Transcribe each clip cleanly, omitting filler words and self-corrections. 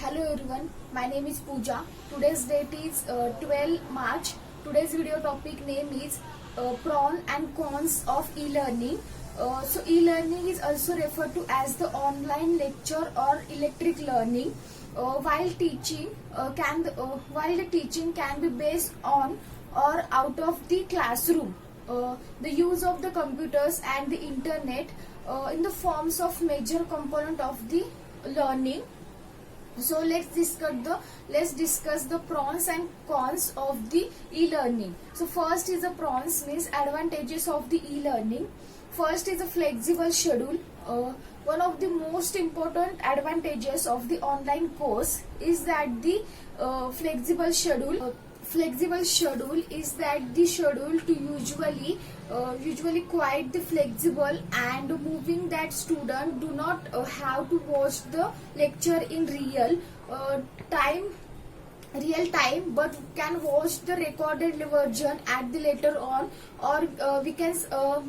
Hello everyone, my name is Pooja. Today's date is 12 March. Today's video topic name is pros and cons of e-learning. So e-learning is also referred to as the online lecture or electric learning. While the teaching can be based on or out of the classroom. The use of the computers and the internet in the forms of major component of the learning. So let's discuss the pros and cons of the e-learning. So first is the pros, means advantages of the e-learning. First is a flexible schedule. One of the most important advantages of the online course is that the flexible schedule. Flexible schedule is that the schedule to usually quite the flexible and moving that student do not have to watch the lecture in time real time, but can watch the recorded version at the later on, or we can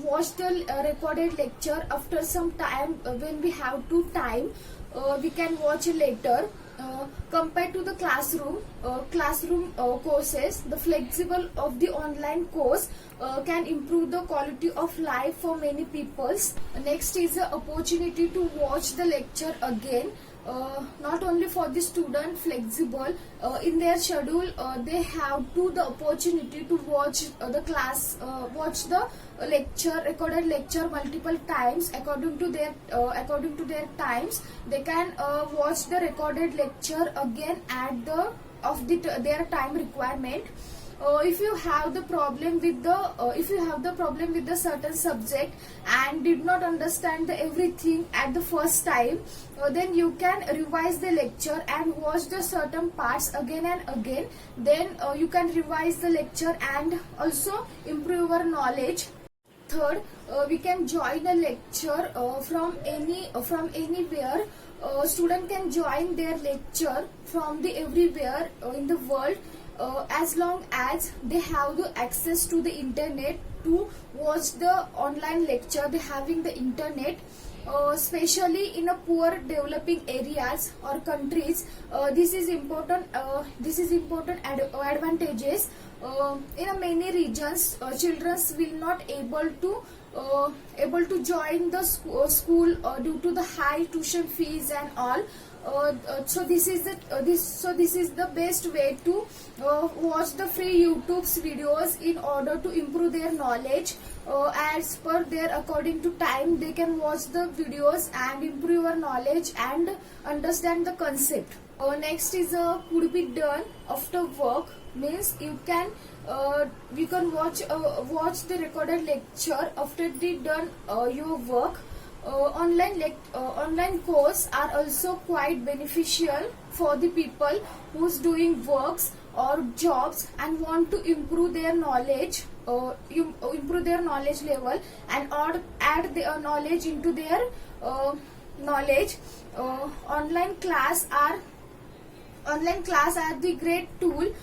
watch the recorded lecture after some time when we have to time. We can watch it later. Compared to the classroom courses, the flexible of the online course can improve the quality of life for many peoples. Next is the opportunity to watch the lecture again. Not only for the student flexible in their schedule, they have the opportunity to watch watch the recorded lecture multiple times according to their times. They can watch the recorded lecture again at their time requirement. If you have the problem with the certain subject and did not understand everything at the first time, then you can revise the lecture and watch the certain parts again and again. Then you can revise the lecture and also improve your knowledge. Third, we can join a lecture from anywhere. Student can join their lecture from the everywhere in the world, as long as they have the access to the internet to watch the online lecture. They having the internet, especially in a poor developing areas or countries. This is important advantages. In many regions, children will not able to join the school due to the high tuition fees and all. So this is the best way to watch the free YouTube's videos in order to improve their knowledge. As per their according to time, they can watch the videos and improve your knowledge and understand the concept. Next is could be done after work, means you can watch the recorded lecture after they done your work. Online course are also quite beneficial for the people who's doing works or jobs and want to improve their knowledge, improve their knowledge level and add their knowledge into their knowledge. Online class are the great tool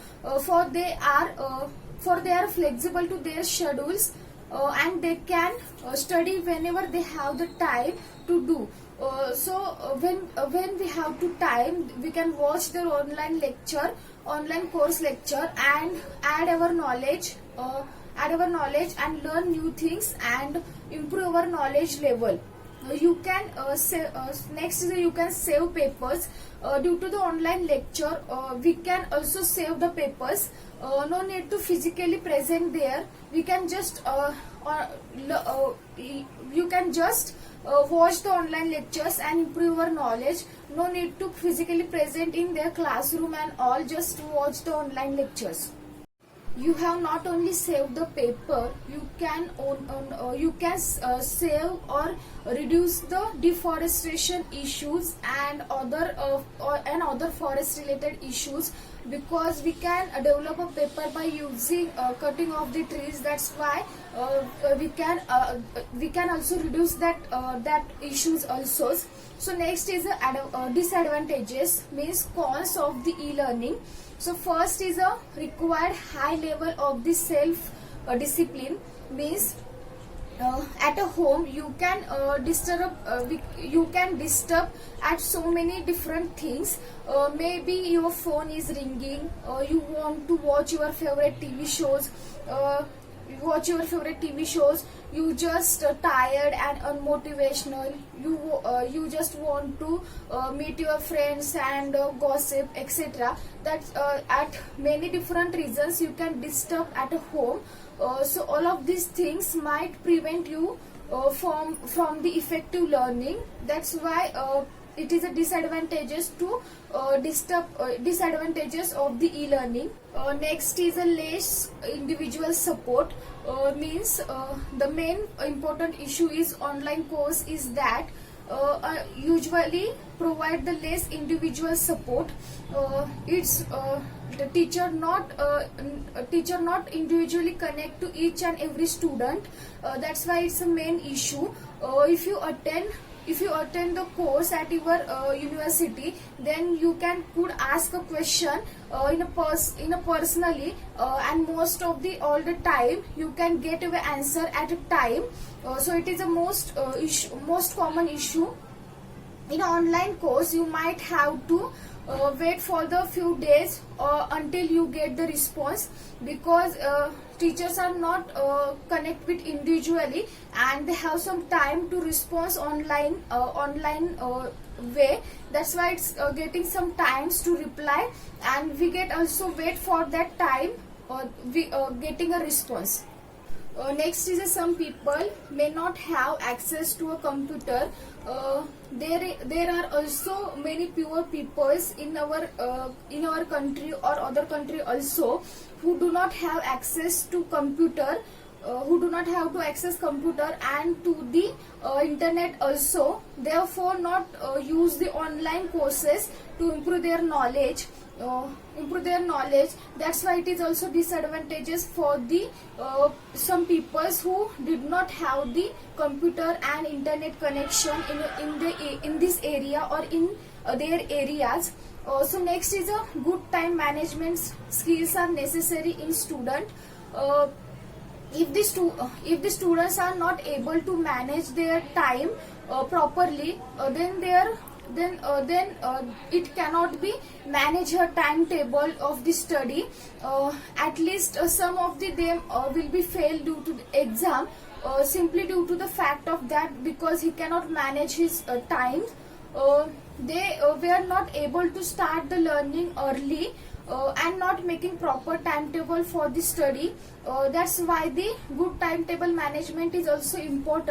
for they are flexible to their schedules, and they can study whenever they have the time to do. When we have to time, we can watch their online course lecture and add our knowledge and learn new things and improve our knowledge level. You can next is you can save papers. Due to the online lecture, we can also save the papers. No need to physically present there. We can just you can just watch the online lectures and improve your knowledge. No need to physically present in their classroom and all. Just watch the online lectures. You have not only saved the paper, you can save or reduce the deforestation issues and other forest related issues, because we can develop a paper by using cutting off the trees. That's why we can also reduce that issues also. So next is disadvantages, means cons of the e-learning. So first is a required high level of the self discipline, means at a home you can disturb at so many different things. Maybe your phone is ringing, you want to watch your favorite TV shows, you just tired and unmotivational, you just want to meet your friends and gossip, etc. That's at many different reasons you can disturb at a home. So all of these things might prevent you from the effective learning. That's why it is a disadvantages to disadvantages of the e-learning. Next is a less individual support. Means the main important issue is online course is that usually provide the less individual support. It's the teacher not individually connect to each and every student. That's why it's a main issue. If you attend the course at your university, then you could ask a question in a personally, and most of the all the time you can get an answer at a time. So it is a most common issue. In an online course, you might have to wait for the few days until you get the response, because teachers are not connect with individually, and they have some time to respond online way. That's why it's getting some times to reply, and we get also wait for that time we getting a response. Next is some people may not have access to a computer. There are also many poor peoples in our country or other country also, who do not have access to computer, who do not have to access computer and to the internet also, therefore not use the online courses to improve their knowledge. That's why it is also disadvantages for the some peoples who did not have the computer and internet connection in this area or in their areas. So next is a good time management skills are necessary in student. If the students are not able to manage their time properly, then it cannot be manage a timetable of the study. At least some of them will be failed due to the exam, simply due to the fact of that, because he cannot manage his time. They were not able to start the learning early, and not making proper timetable for the study. That's why the good timetable management is also important.